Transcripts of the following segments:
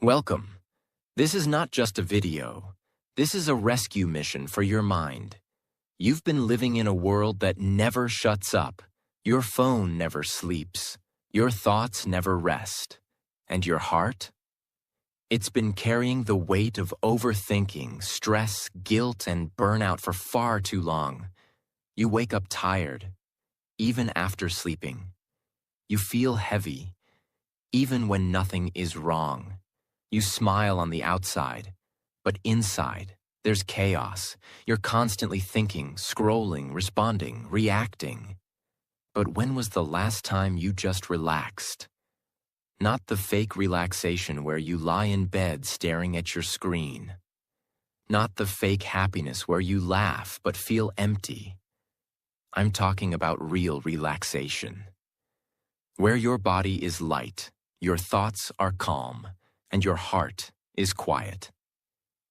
Welcome. This is not just a video. This is a rescue mission for your mind. You've been living in a world that never shuts up. Your phone never sleeps. Your thoughts never rest. And your heart? It's been carrying the weight of overthinking, stress, guilt, and burnout for far too long. You wake up tired, even after sleeping. You feel heavy, even when nothing is wrong. You smile on the outside, but inside, there's chaos. You're constantly thinking, scrolling, responding, reacting. But when was the last time you just relaxed? Not the fake relaxation where you lie in bed staring at your screen. Not the fake happiness where you laugh but feel empty. I'm talking about real relaxation. Where your body is light, your thoughts are calm, and your heart is quiet.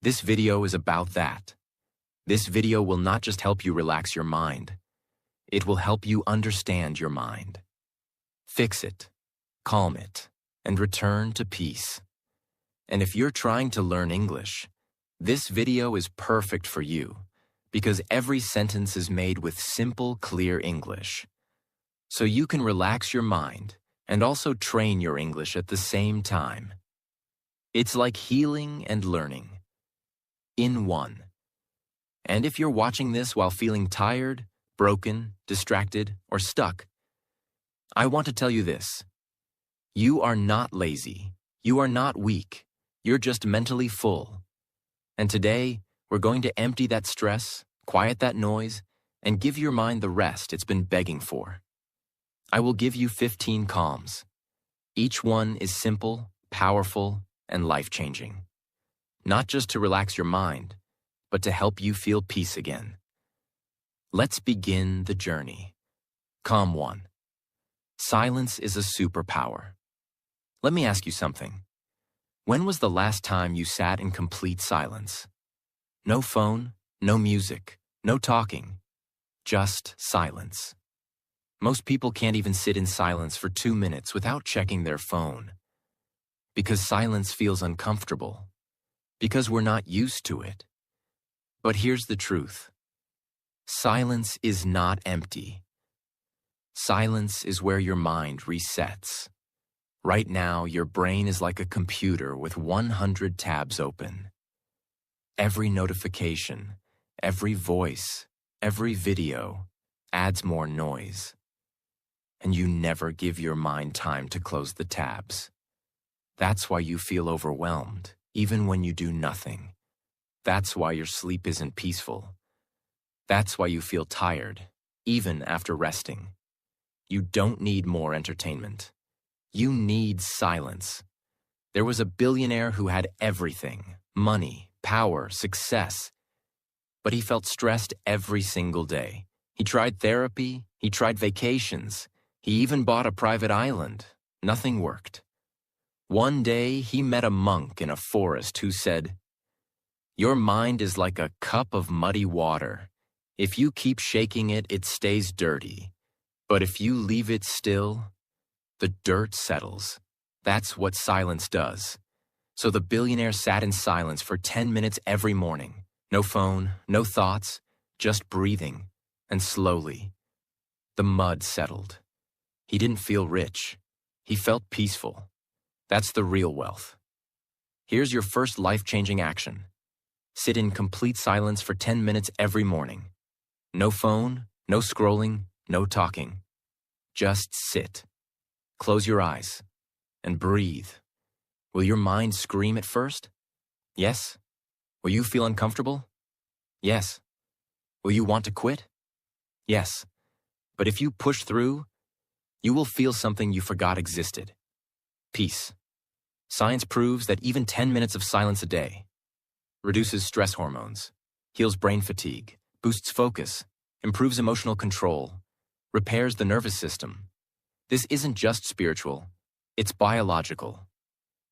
This video is about that. This video will not just help you relax your mind. It will help you understand your mind. Fix it, calm it, and return to peace. And if you're trying to learn English, this video is perfect for you because every sentence is made with simple, clear English. So you can relax your mind and also train your English at the same time. It's like healing and learning in one. And if you're watching this while feeling tired, broken, distracted, or stuck, I want to tell you this. You are not lazy. You are not weak. You're just mentally full. And today, we're going to empty that stress, quiet that noise, and give your mind the rest it's been begging for. I will give you 15 calms. Each one is simple, powerful, and life-changing. Not just to relax your mind, but to help you feel peace again. Let's begin the journey. Calm 1. Silence is a superpower. Let me ask you something. When was the last time you sat in complete silence? No phone, no music, no talking, just silence. Most people can't even sit in silence for 2 minutes without checking their phone. Because silence feels uncomfortable. Because we're not used to it. But here's the truth. Silence is not empty. Silence is where your mind resets. Right now, your brain is like a computer with 100 tabs open. Every notification, every voice, every video adds more noise. And you never give your mind time to close the tabs. That's why you feel overwhelmed, even when you do nothing. That's why your sleep isn't peaceful. That's why you feel tired, even after resting. You don't need more entertainment. You need silence. There was a billionaire who had everything, money, power, success, but he felt stressed every single day. He tried therapy, he tried vacations, he even bought a private island. Nothing worked. One day, he met a monk in a forest who said, "Your mind is like a cup of muddy water. If you keep shaking it, it stays dirty. But if you leave it still, the dirt settles." That's what silence does. So the billionaire sat in silence for 10 minutes every morning. No phone, no thoughts, just breathing. And slowly, the mud settled. He didn't feel rich. He felt peaceful. That's the real wealth. Here's your first life-changing action. Sit in complete silence for 10 minutes every morning. No phone, no scrolling, no talking. Just sit. Close your eyes and breathe. Will your mind scream at first? Yes. Will you feel uncomfortable? Yes. Will you want to quit? Yes. But if you push through, you will feel something you forgot existed. Peace. Science proves that even 10 minutes of silence a day reduces stress hormones, heals brain fatigue, boosts focus, improves emotional control, repairs the nervous system. This isn't just spiritual, it's biological.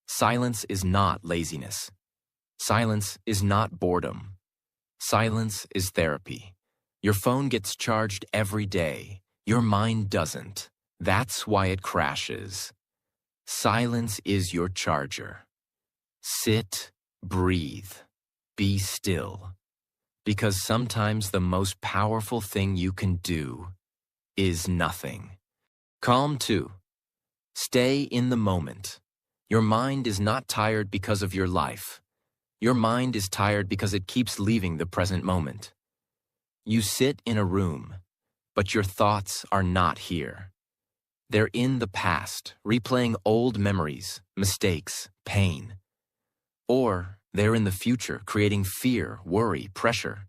Silence is not laziness. Silence is not boredom. Silence is therapy. Your phone gets charged every day. Your mind doesn't. That's why it crashes. Silence is your charger. Sit, breathe, be still. Because sometimes the most powerful thing you can do is nothing. Calm 2. Stay in the moment. Your mind is not tired because of your life. Your mind is tired because it keeps leaving the present moment. You sit in a room, but your thoughts are not here. They're in the past, replaying old memories, mistakes, pain. Or they're in the future, creating fear, worry, pressure.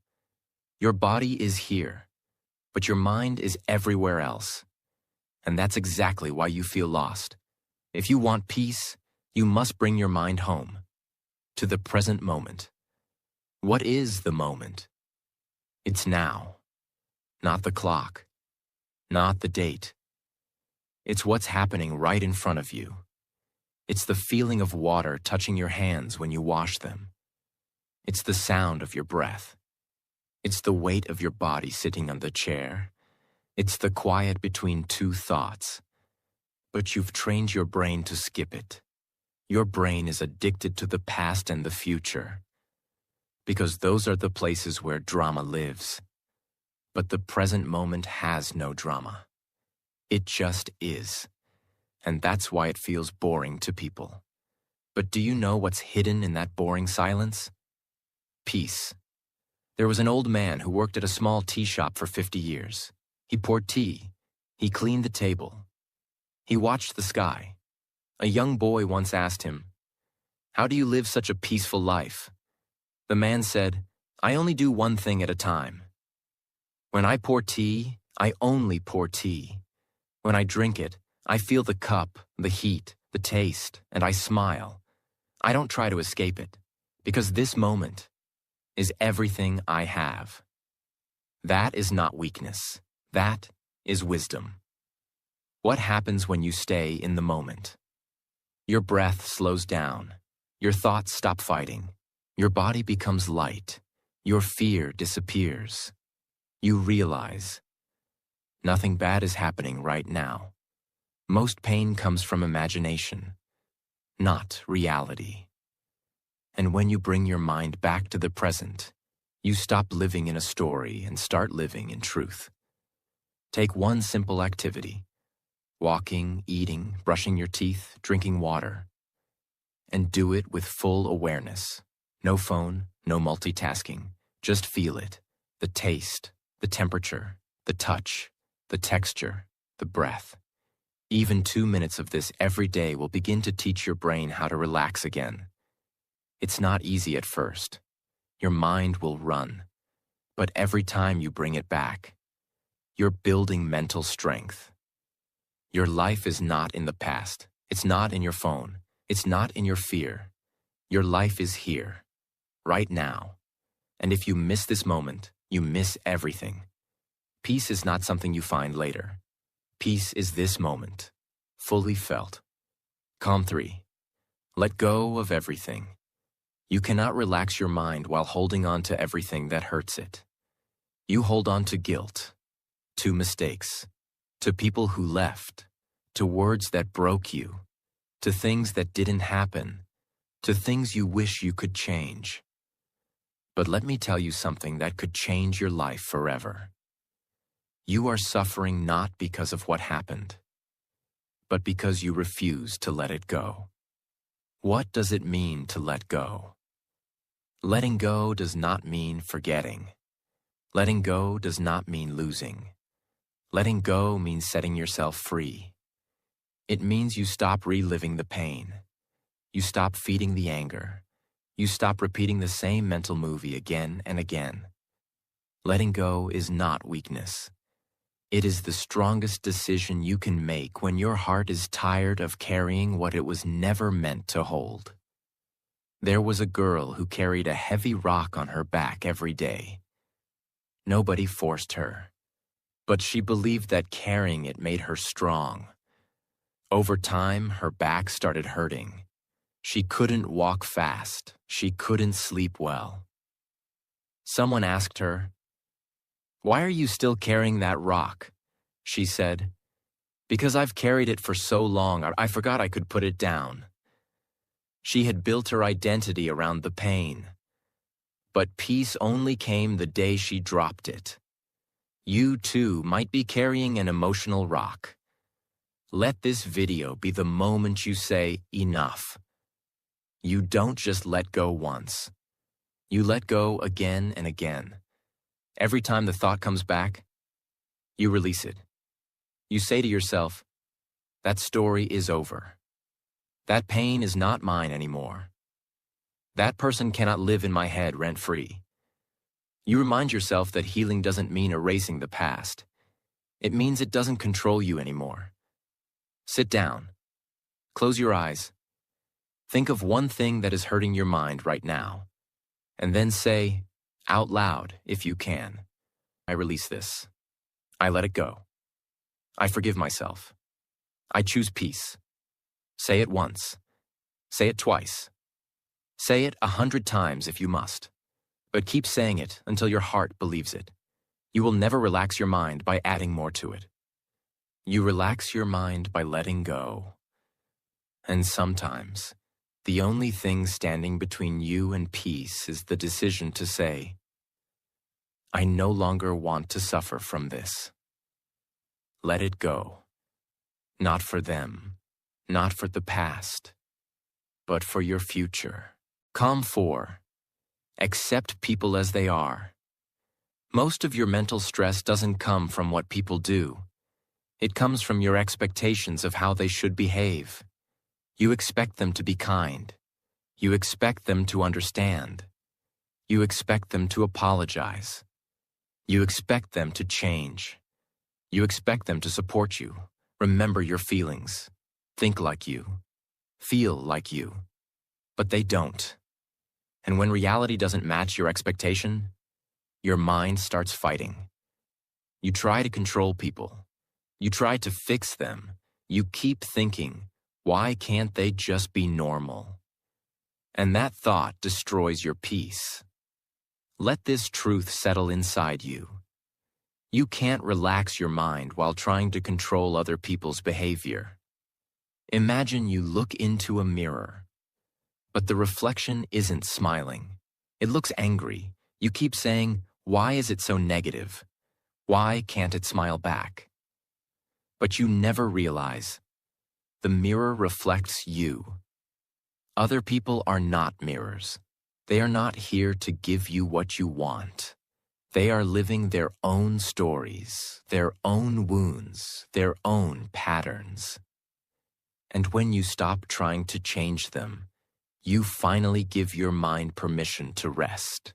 Your body is here, but your mind is everywhere else. And that's exactly why you feel lost. If you want peace, you must bring your mind home, to the present moment. What is the moment? It's now. Not the clock. Not the date. It's what's happening right in front of you. It's the feeling of water touching your hands when you wash them. It's the sound of your breath. It's the weight of your body sitting on the chair. It's the quiet between two thoughts. But you've trained your brain to skip it. Your brain is addicted to the past and the future. Because those are the places where drama lives. But the present moment has no drama. It just is. And that's why it feels boring to people. But do you know what's hidden in that boring silence? Peace. There was an old man who worked at a small tea shop for 50 years. He poured tea. He cleaned the table. He watched the sky. A young boy once asked him, "How do you live such a peaceful life?" The man said, "I only do one thing at a time. When I pour tea, I only pour tea. When I drink it, I feel the cup, the heat, the taste, and I smile. I don't try to escape it, because this moment is everything I have." That is not weakness. That is wisdom. What happens when you stay in the moment? Your breath slows down. Your thoughts stop fighting. Your body becomes light. Your fear disappears. You realize nothing bad is happening right now. Most pain comes from imagination, not reality. And when you bring your mind back to the present, you stop living in a story and start living in truth. Take one simple activity: walking, eating, brushing your teeth, drinking water. And do it with full awareness. No phone, no multitasking. Just feel it. The taste, the temperature, the touch, the texture, the breath. Even 2 minutes of this every day will begin to teach your brain how to relax again. It's not easy at first. Your mind will run. But every time you bring it back, you're building mental strength. Your life is not in the past. It's not in your phone. It's not in your fear. Your life is here, right now. And if you miss this moment, you miss everything. Peace is not something you find later. Peace is this moment, fully felt. Calm 3. Let go of everything. You cannot relax your mind while holding on to everything that hurts it. You hold on to guilt, to mistakes, to people who left, to words that broke you, to things that didn't happen, to things you wish you could change. But let me tell you something that could change your life forever. You are suffering not because of what happened, but because you refuse to let it go. What does it mean to let go? Letting go does not mean forgetting. Letting go does not mean losing. Letting go means setting yourself free. It means you stop reliving the pain. You stop feeding the anger. You stop repeating the same mental movie again and again. Letting go is not weakness. It is the strongest decision you can make when your heart is tired of carrying what it was never meant to hold. There was a girl who carried a heavy rock on her back every day. Nobody forced her, but she believed that carrying it made her strong. Over time, her back started hurting. She couldn't walk fast. She couldn't sleep well. Someone asked her, "Why are you still carrying that rock?" She said, "Because I've carried it for so long, I forgot I could put it down." She had built her identity around the pain. But peace only came the day she dropped it. You, too, might be carrying an emotional rock. Let this video be the moment you say, enough. You don't just let go once. You let go again and again. Every time the thought comes back, you release it. You say to yourself, that story is over. That pain is not mine anymore. That person cannot live in my head rent-free. You remind yourself that healing doesn't mean erasing the past. It means it doesn't control you anymore. Sit down. Close your eyes. Think of one thing that is hurting your mind right now. And then say, out loud, if you can, I release this. I let it go. I forgive myself. I choose peace. Say it once. Say it twice. Say it 100 times if you must. But keep saying it until your heart believes it. You will never relax your mind by adding more to it. You relax your mind by letting go. And sometimes, the only thing standing between you and peace is the decision to say, I no longer want to suffer from this. Let it go. Not for them, not for the past, but for your future. Calm 4. Accept people as they are. Most of your mental stress doesn't come from what people do. It comes from your expectations of how they should behave. You expect them to be kind. You expect them to understand. You expect them to apologize. You expect them to change. You expect them to support you, remember your feelings, think like you, feel like you. But they don't. And when reality doesn't match your expectation, your mind starts fighting. You try to control people. You try to fix them. You keep thinking, why can't they just be normal? And that thought destroys your peace. Let this truth settle inside you. You can't relax your mind while trying to control other people's behavior. Imagine you look into a mirror, but the reflection isn't smiling. It looks angry. You keep saying, why is it so negative? Why can't it smile back? But you never realize the mirror reflects you. Other people are not mirrors. They are not here to give you what you want. They are living their own stories, their own wounds, their own patterns. And when you stop trying to change them, you finally give your mind permission to rest.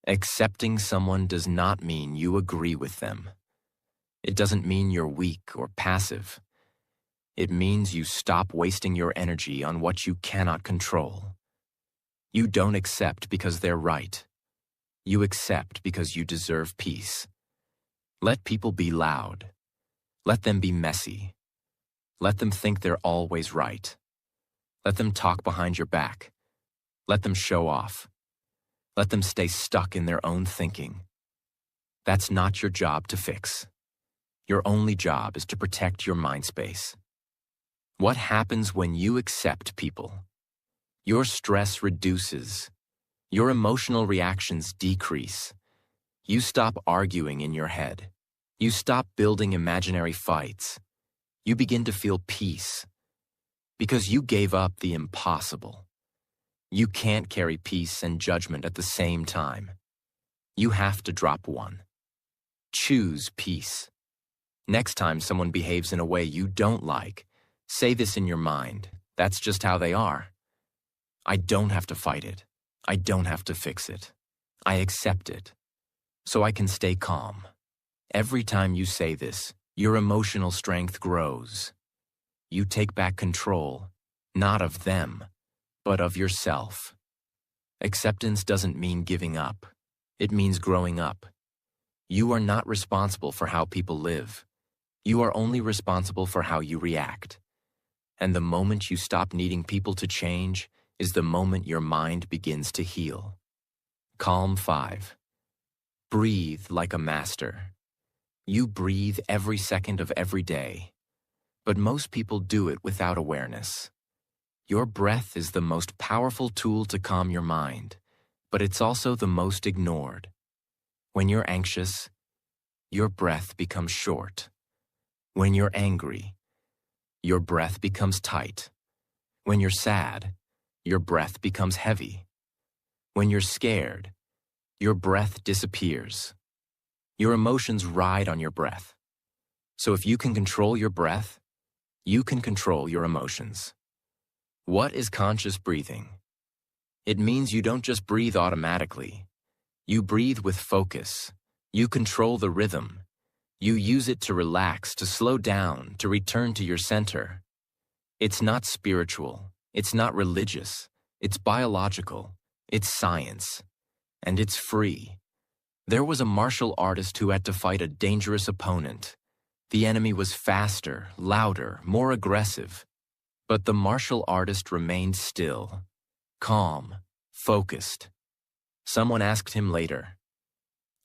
Accepting someone does not mean you agree with them. It doesn't mean you're weak or passive. It means you stop wasting your energy on what you cannot control. You don't accept because they're right. You accept because you deserve peace. Let people be loud. Let them be messy. Let them think they're always right. Let them talk behind your back. Let them show off. Let them stay stuck in their own thinking. That's not your job to fix. Your only job is to protect your mind space. What happens when you accept people? Your stress reduces. Your emotional reactions decrease. You stop arguing in your head. You stop building imaginary fights. You begin to feel peace. Because you gave up the impossible. You can't carry peace and judgment at the same time. You have to drop one. Choose peace. Next time someone behaves in a way you don't like, say this in your mind. That's just how they are. I don't have to fight it. I don't have to fix it. I accept it. So I can stay calm. Every time you say this, your emotional strength grows. You take back control, not of them, but of yourself. Acceptance doesn't mean giving up. It means growing up. You are not responsible for how people live. You are only responsible for how you react. And the moment you stop needing people to change is the moment your mind begins to heal. Calm 5. Breathe like a master. You breathe every second of every day. But most people do it without awareness. Your breath is the most powerful tool to calm your mind, but it's also the most ignored. When you're anxious, your breath becomes short. When you're angry, your breath becomes tight. When you're sad, your breath becomes heavy. When you're scared, your breath disappears. Your emotions ride on your breath. So if you can control your breath, you can control your emotions. What is conscious breathing? It means you don't just breathe automatically. You breathe with focus. You control the rhythm. You use it to relax, to slow down, to return to your center. It's not spiritual. It's not religious. It's biological. It's science. And it's free. There was a martial artist who had to fight a dangerous opponent. The enemy was faster, louder, more aggressive. But the martial artist remained still, calm, focused. Someone asked him later,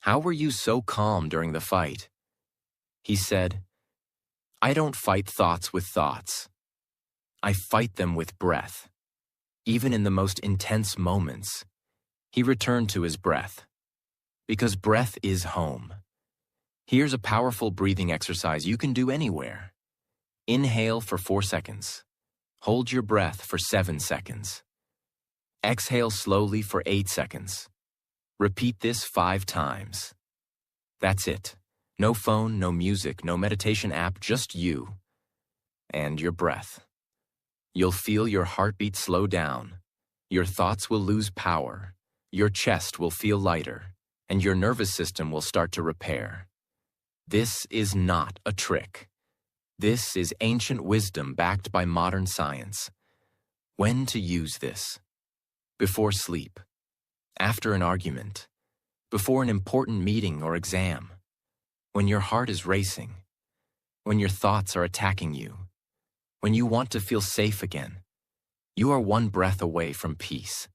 "How were you so calm during the fight?" He said, "I don't fight thoughts with thoughts. I fight them with breath." Even in the most intense moments, he returned to his breath. Because breath is home. Here's a powerful breathing exercise you can do anywhere. Inhale for 4 seconds. Hold your breath for 7 seconds. Exhale slowly for 8 seconds. Repeat this 5 times. That's it. No phone, no music, no meditation app, just you and your breath. You'll feel your heartbeat slow down. Your thoughts will lose power. Your chest will feel lighter, and your nervous system will start to repair. This is not a trick. This is ancient wisdom backed by modern science. When to use this? Before sleep, after an argument, before an important meeting or exam, when your heart is racing, when your thoughts are attacking you, when you want to feel safe again. You are one breath away from peace.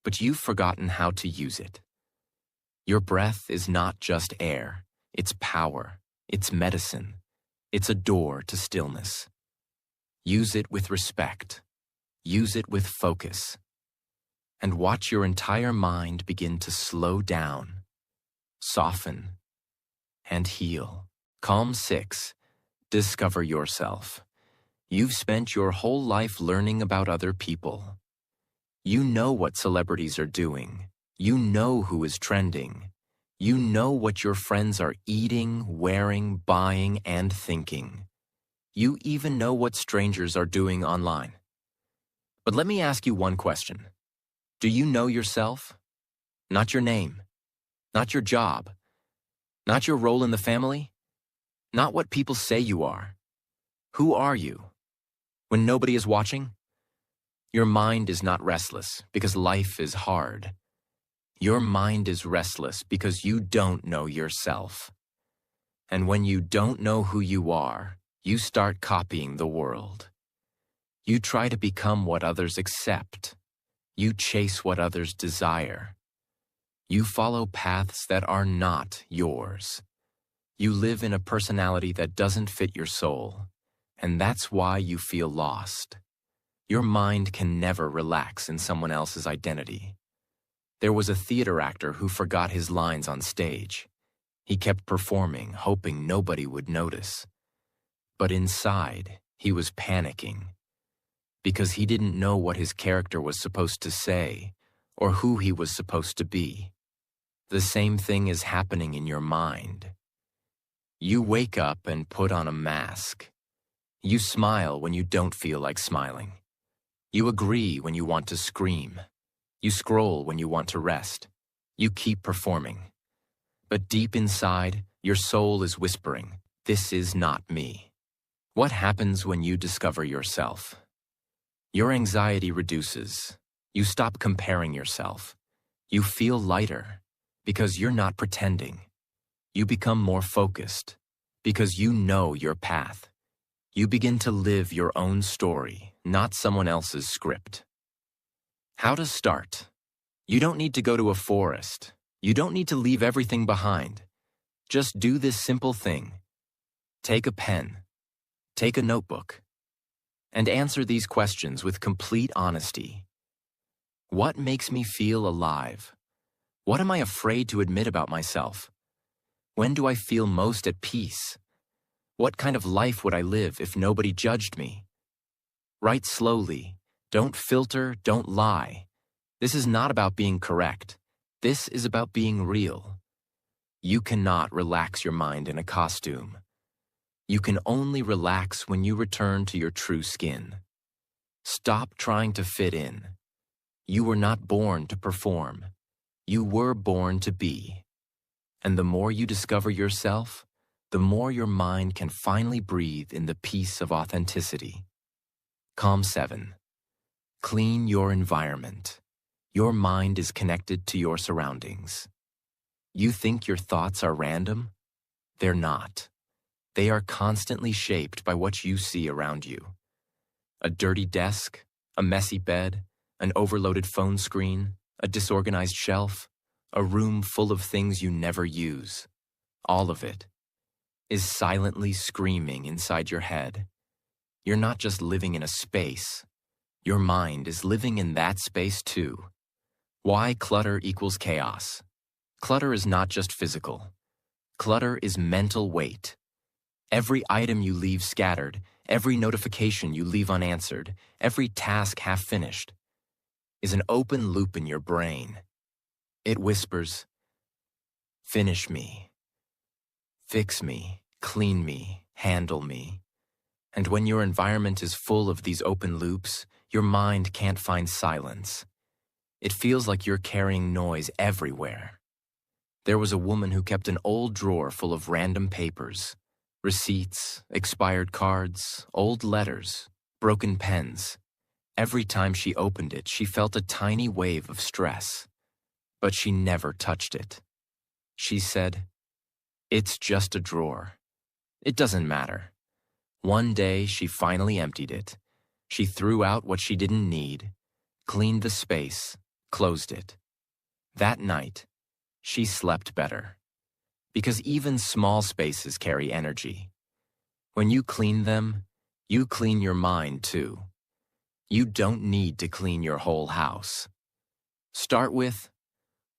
But you've forgotten how to use it. Your breath is not just air. It's power. It's medicine. It's a door to stillness. Use it with respect. Use it with focus. And watch your entire mind begin to slow down, soften, and heal. Calm 6. Discover yourself. You've spent your whole life learning about other people. You know what celebrities are doing. You know who is trending. You know what your friends are eating, wearing, buying, and thinking. You even know what strangers are doing online. But let me ask you one question. Do you know yourself? Not your name. Not your job. Not your role in the family. Not what people say you are. Who are you? When nobody is watching? Your mind is not restless because life is hard. Your mind is restless because you don't know yourself. And when you don't know who you are, you start copying the world. You try to become what others accept. You chase what others desire. You follow paths that are not yours. You live in a personality that doesn't fit your soul, and that's why you feel lost. Your mind can never relax in someone else's identity. There was a theater actor who forgot his lines on stage. He kept performing, hoping nobody would notice. But inside, he was panicking because he didn't know what his character was supposed to say or who he was supposed to be. The same thing is happening in your mind. You wake up and put on a mask. You smile when you don't feel like smiling. You agree when you want to scream. You scroll when you want to rest. You keep performing. But deep inside, your soul is whispering, "This is not me." What happens when you discover yourself? Your anxiety reduces. You stop comparing yourself. You feel lighter because you're not pretending. You become more focused because you know your path. You begin to live your own story, not someone else's script. How to start? You don't need to go to a forest. You don't need to leave everything behind. Just do this simple thing. Take a pen. Take a notebook. And answer these questions with complete honesty. What makes me feel alive? What am I afraid to admit about myself? When do I feel most at peace? What kind of life would I live if nobody judged me? Write slowly. Don't filter, don't lie. This is not about being correct. This is about being real. You cannot relax your mind in a costume. You can only relax when you return to your true skin. Stop trying to fit in. You were not born to perform. You were born to be. And the more you discover yourself, the more your mind can finally breathe in the peace of authenticity. Calm 7. Clean your environment. Your mind is connected to your surroundings. You think your thoughts are random? They're not. They are constantly shaped by what you see around you. A dirty desk, a messy bed, an overloaded phone screen, a disorganized shelf, a room full of things you never use. All of it is silently screaming inside your head. You're not just living in a space. Your mind is living in that space too. Why clutter equals chaos? Clutter is not just physical. Clutter is mental weight. Every item you leave scattered, every notification you leave unanswered, every task half finished, is an open loop in your brain. It whispers, finish me, fix me, clean me, handle me. And when your environment is full of these open loops, your mind can't find silence. It feels like you're carrying noise everywhere. There was a woman who kept an old drawer full of random papers, receipts, expired cards, old letters, broken pens. Every time she opened it, she felt a tiny wave of stress. But she never touched it. She said, "It's just a drawer. It doesn't matter." One day, she finally emptied it. She threw out what she didn't need, cleaned the space, closed it. That night, she slept better. Because even small spaces carry energy. When you clean them, you clean your mind too. You don't need to clean your whole house. Start with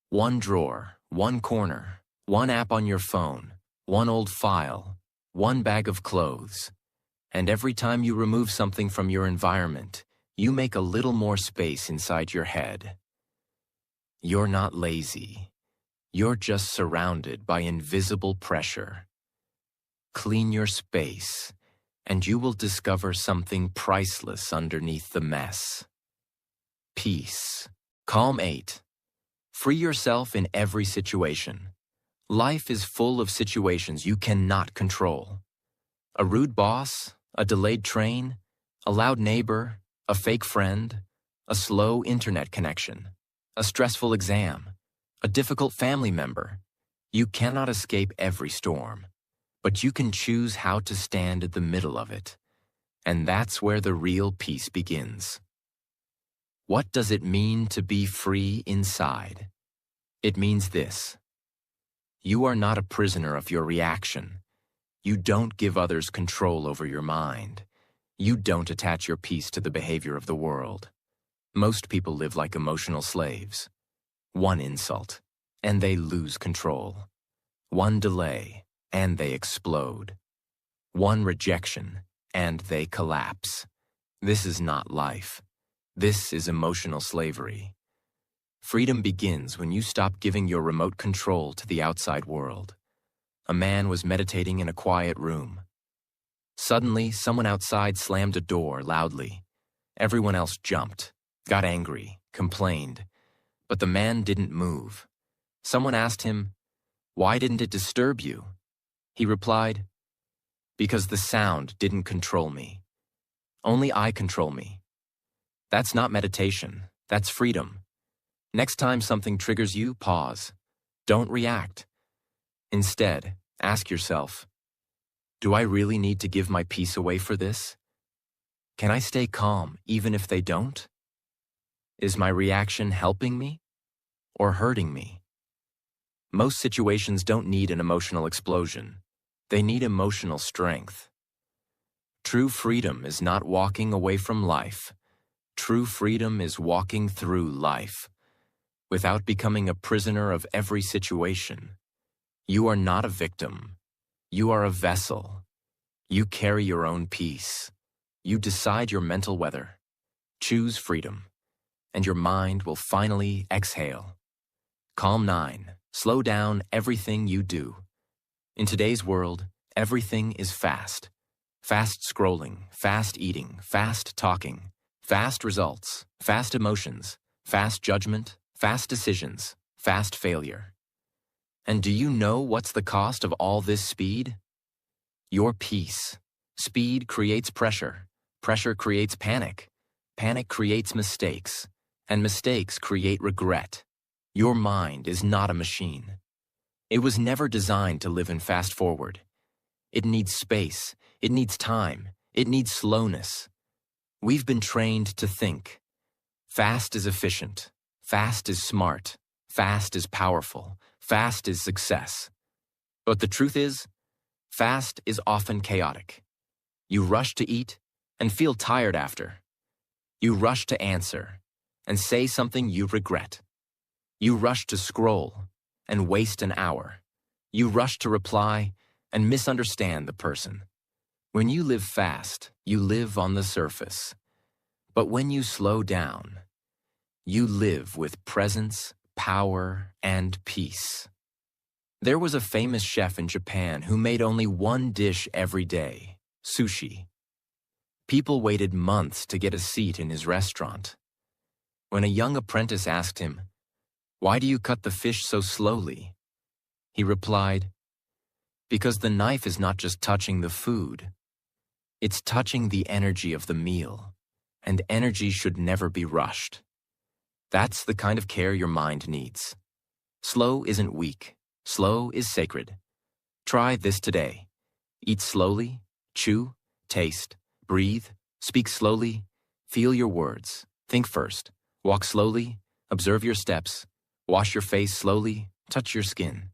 one drawer, one corner, one app on your phone, one old file, one bag of clothes. And every time you remove something from your environment, you make a little more space inside your head. You're not lazy. You're just surrounded by invisible pressure. Clean your space, and you will discover something priceless underneath the mess. Peace. Calm 8. Free yourself in every situation. Life is full of situations you cannot control. A rude boss, a delayed train, a loud neighbor, a fake friend, a slow internet connection, a stressful exam, a difficult family member. You cannot escape every storm, but you can choose how to stand at the middle of it. And that's where the real peace begins. What does it mean to be free inside? It means this. You are not a prisoner of your reaction. You don't give others control over your mind. You don't attach your peace to the behavior of the world. Most people live like emotional slaves. One insult, and they lose control. One delay, and they explode. One rejection, and they collapse. This is not life. This is emotional slavery. Freedom begins when you stop giving your remote control to the outside world. A man was meditating in a quiet room. Suddenly, someone outside slammed a door loudly. Everyone else jumped, got angry, complained. But the man didn't move. Someone asked him, "Why didn't it disturb you?" He replied, "Because the sound didn't control me. Only I control me." That's not meditation. That's freedom. Next time something triggers you, pause. Don't react. Instead, ask yourself, do I really need to give my peace away for this? Can I stay calm even if they don't? Is my reaction helping me or hurting me? Most situations don't need an emotional explosion. They need emotional strength. True freedom is not walking away from life. True freedom is walking through life, without becoming a prisoner of every situation. You are not a victim. You are a vessel. You carry your own peace. You decide your mental weather. Choose freedom, and your mind will finally exhale. Calm 9. Slow down everything you do. In today's world, everything is fast. Fast scrolling, fast eating, fast talking, fast results, fast emotions, fast judgment, fast decisions, fast failure. And do you know what's the cost of all this speed? Your peace. Speed creates pressure. Pressure creates panic. Panic creates mistakes. And mistakes create regret. Your mind is not a machine. It was never designed to live in fast forward. It needs space. It needs time. It needs slowness. We've been trained to think. Fast is efficient. Fast is smart. Fast is powerful. Fast is success. But the truth is, fast is often chaotic. You rush to eat and feel tired after. You rush to answer and say something you regret. You rush to scroll and waste an hour. You rush to reply and misunderstand the person. When you live fast, you live on the surface. But when you slow down, you live with presence, power, and peace. There was a famous chef in Japan who made only one dish every day, sushi. People waited months to get a seat in his restaurant. When a young apprentice asked him, "Why do you cut the fish so slowly?" he replied, "Because the knife is not just touching the food. It's touching the energy of the meal, and energy should never be rushed." That's the kind of care your mind needs. Slow isn't weak. Slow is sacred. Try this today. Eat slowly, chew, taste, breathe, speak slowly, feel your words, think first, walk slowly, observe your steps, wash your face slowly, touch your skin,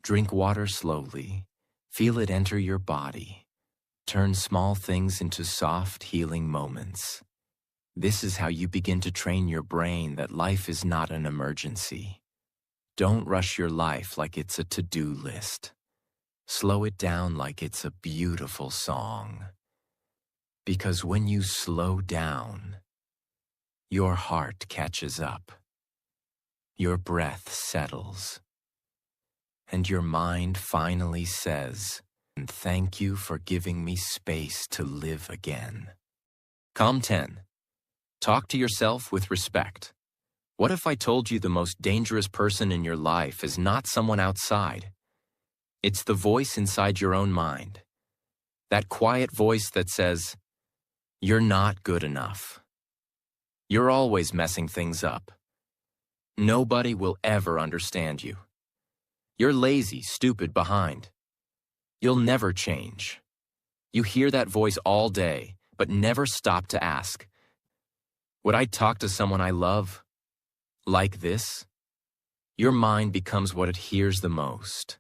drink water slowly, feel it enter your body. Turn small things into soft, healing moments. This is how you begin to train your brain that life is not an emergency. Don't rush your life like it's a to-do list. Slow it down like it's a beautiful song. Because when you slow down, your heart catches up, your breath settles, and your mind finally says, "And thank you for giving me space to live again." Calm 10. Talk to yourself with respect. What if I told you the most dangerous person in your life is not someone outside? It's the voice inside your own mind. That quiet voice that says, "You're not good enough. You're always messing things up. Nobody will ever understand you. You're lazy, stupid, behind. You'll never change." You hear that voice all day, but never stop to ask, would I talk to someone I love like this? Your mind becomes what it hears the most.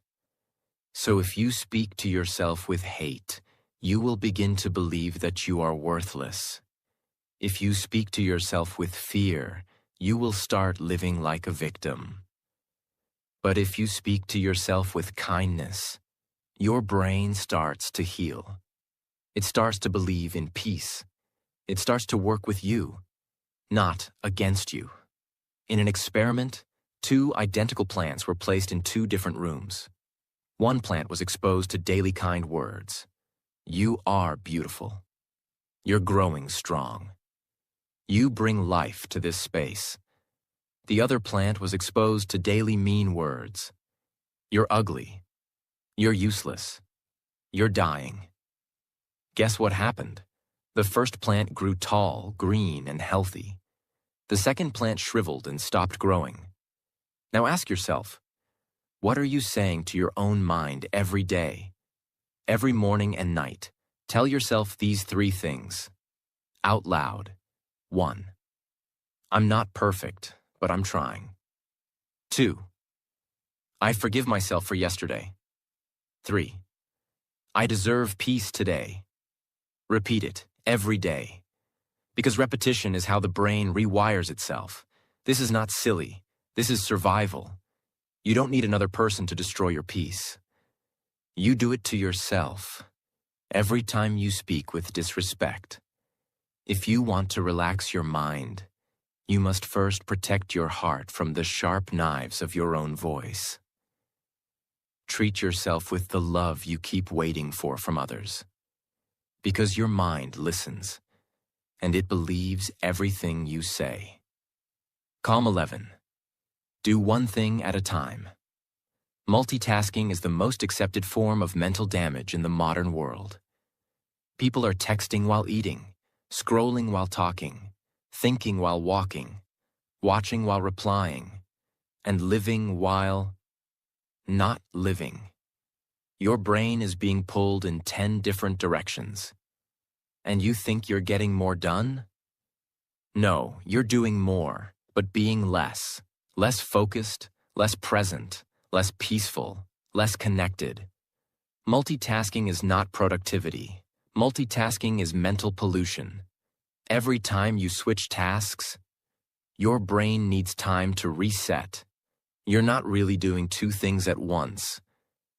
So if you speak to yourself with hate, you will begin to believe that you are worthless. If you speak to yourself with fear, you will start living like a victim. But if you speak to yourself with kindness, your brain starts to heal. It starts to believe in peace. It starts to work with you, not against you. In an experiment, 2 identical plants were placed in 2 different rooms. One plant was exposed to daily kind words. "You are beautiful. You're growing strong. You bring life to this space." The other plant was exposed to daily mean words. "You're ugly. You're useless. You're dying." Guess what happened? The first plant grew tall, green, and healthy. The second plant shriveled and stopped growing. Now ask yourself, what are you saying to your own mind every day? Every morning and night, tell yourself these 3 things. Out loud. 1. I'm not perfect, but I'm trying. 2. I forgive myself for yesterday. 3. I deserve peace today. Repeat it every day. Because repetition is how the brain rewires itself. This is not silly. This is survival. You don't need another person to destroy your peace. You do it to yourself every time you speak with disrespect. If you want to relax your mind, you must first protect your heart from the sharp knives of your own voice. Treat yourself with the love you keep waiting for from others. Because your mind listens, and it believes everything you say. Calm 11. Do one thing at a time. Multitasking is the most accepted form of mental damage in the modern world. People are texting while eating, scrolling while talking, thinking while walking, watching while replying, and living while not living. Your brain is being pulled in 10 different directions. And you think you're getting more done? No, you're doing more, but being less. Less focused, less present, less peaceful, less connected. Multitasking is not productivity. Multitasking is mental pollution. Every time you switch tasks, your brain needs time to reset. You're not really doing two things at once.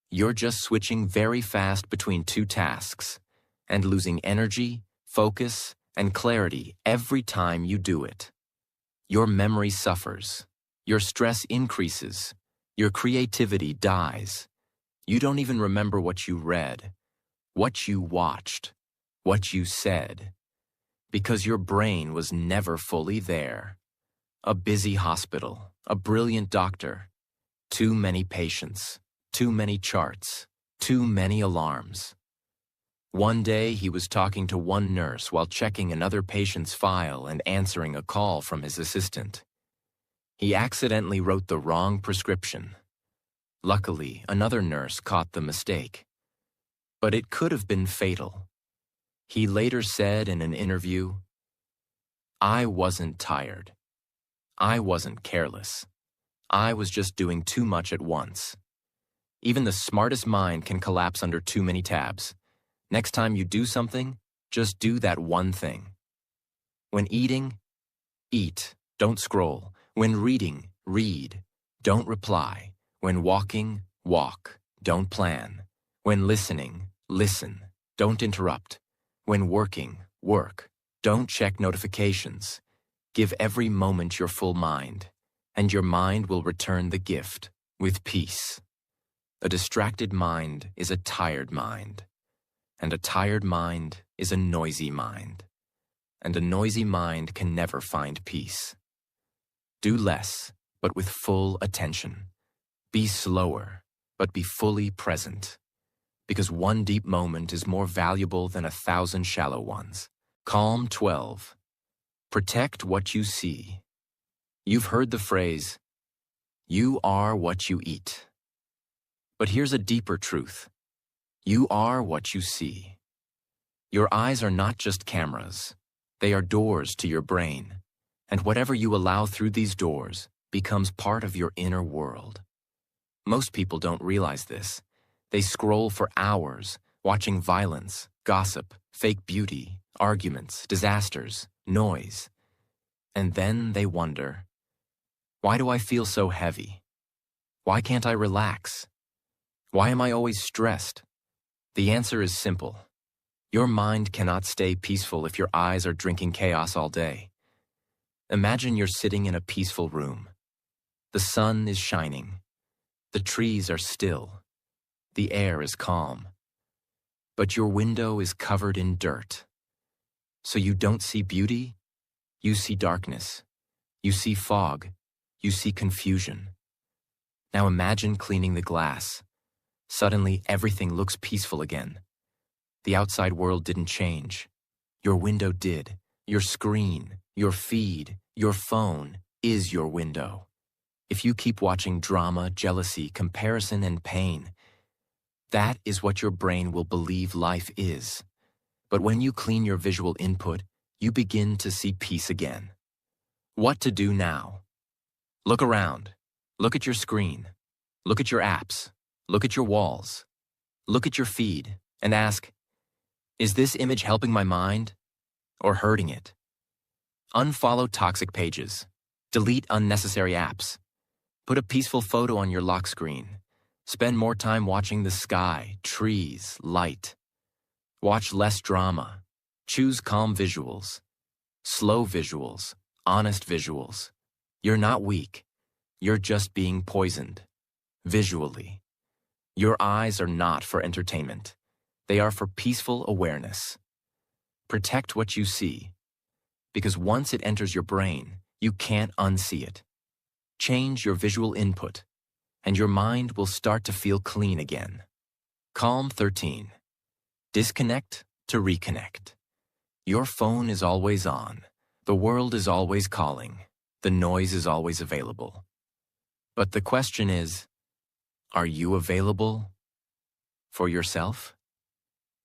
You're just switching very fast between two tasks and losing energy, focus, and clarity every time you do it. Your memory suffers. Your stress increases. Your creativity dies. You don't even remember what you read, what you watched, what you said, because your brain was never fully there. A busy hospital, a brilliant doctor, too many patients, too many charts, too many alarms. One day he was talking to one nurse while checking another patient's file and answering a call from his assistant. He accidentally wrote the wrong prescription. Luckily, another nurse caught the mistake. But it could have been fatal. He later said in an interview, "I wasn't tired. I wasn't careless. I was just doing too much at once." Even the smartest mind can collapse under too many tabs. Next time you do something, just do that one thing. When eating, eat, don't scroll. When reading, read, don't reply. When walking, walk, don't plan. When listening, listen, don't interrupt. When working, work, don't check notifications. Give every moment your full mind, and your mind will return the gift with peace. A distracted mind is a tired mind, and a tired mind is a noisy mind, and a noisy mind can never find peace. Do less, but with full attention. Be slower, but be fully present, because one deep moment is more valuable than 1,000 shallow ones. Calm 12. Protect what you see. You've heard the phrase, "You are what you eat." But here's a deeper truth. You are what you see. Your eyes are not just cameras. They are doors to your brain. And whatever you allow through these doors becomes part of your inner world. Most people don't realize this. They scroll for hours, watching violence, gossip, fake beauty, arguments, disasters, noise. And then they wonder, why do I feel so heavy? Why can't I relax? Why am I always stressed? The answer is simple. Your mind cannot stay peaceful if your eyes are drinking chaos all day. Imagine you're sitting in a peaceful room. The sun is shining. The trees are still. The air is calm. But your window is covered in dirt. So you don't see beauty, you see darkness. You see fog. You see confusion. Now imagine cleaning the glass. Suddenly, everything looks peaceful again. The outside world didn't change. Your window did. Your screen, your feed, your phone is your window. If you keep watching drama, jealousy, comparison, and pain, that is what your brain will believe life is. But when you clean your visual input, you begin to see peace again. What to do now? Look around. Look at your screen. Look at your apps. Look at your walls. Look at your feed and ask, Is this image helping my mind or hurting it? Unfollow toxic pages. Delete unnecessary apps. Put a peaceful photo on your lock screen. Spend more time watching the sky, trees, light. Watch less drama. Choose calm visuals. Slow visuals. Honest visuals. You're not weak. You're just being poisoned. Visually. Your eyes are not for entertainment. They are for peaceful awareness. Protect what you see, because once it enters your brain, you can't unsee it. Change your visual input, and your mind will start to feel clean again. Calm 13. Disconnect to reconnect. Your phone is always on. The world is always calling. The noise is always available. But the question is, are you available for yourself?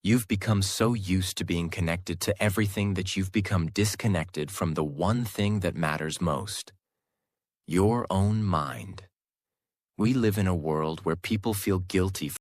You've become so used to being connected to everything that you've become disconnected from the one thing that matters most: your own mind. We live in a world where people feel guilty